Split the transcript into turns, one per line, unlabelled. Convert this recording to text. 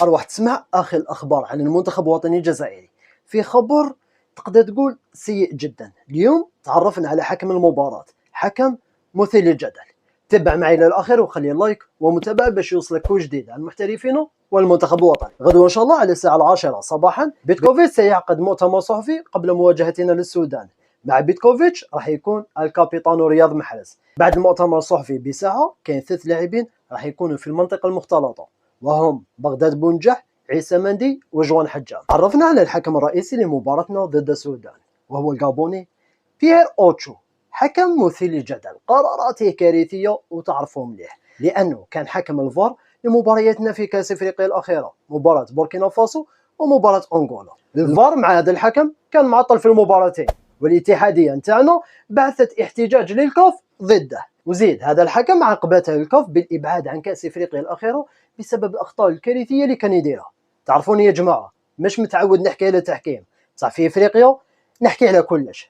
اروح تسمع اخر الاخبار عن المنتخب الوطني الجزائري. في خبر تقدر تقول سيء جدا. اليوم تعرفنا على حكم المباراة، حكم مثير للجدل. تبع معي للاخير وخلي لايك ومتابعة باش يوصلك كل جديد عن المحترفين والمنتخب الوطني. غدوة ان شاء الله على الساعة 10 صباحا بيتكوفيتش سيعقد مؤتمر صحفي قبل مواجهتنا للسودان. مع بيتكوفيتش راح يكون الكابيتان رياض محرز. بعد المؤتمر الصحفي بساعة كاين 3 لاعبين راح يكونوا في المنطقة المختلطة، وهم بغداد بونجح، عيسى مندي وجوان حجام. عرفنا على الحكم الرئيسي لمباراتنا ضد السودان وهو الغابوني بيير اوتشو، حكم مثير للجدل. قراراته كارثية وتعرفوا مليح، لأنه كان حكم الفار لمبارياتنا في كأس افريقيا الأخيرة، مباراة بوركينا فاسو ومباراة أنغولا. الفار مع هذا الحكم كان معطل في المباراتين، والاتحادية نتاعنا بعثت احتجاج للكاف ضده. وزيد هذا الحكم عاقبته الكاف بالإبعاد عن كأس افريقيا الأخيرة بسبب الأخطاء الكارثية اللي كان يديرها. تعرفوني يا جماعة، مش متعود نحكي على التحكيم، صح في افريقيا نحكي على كلش.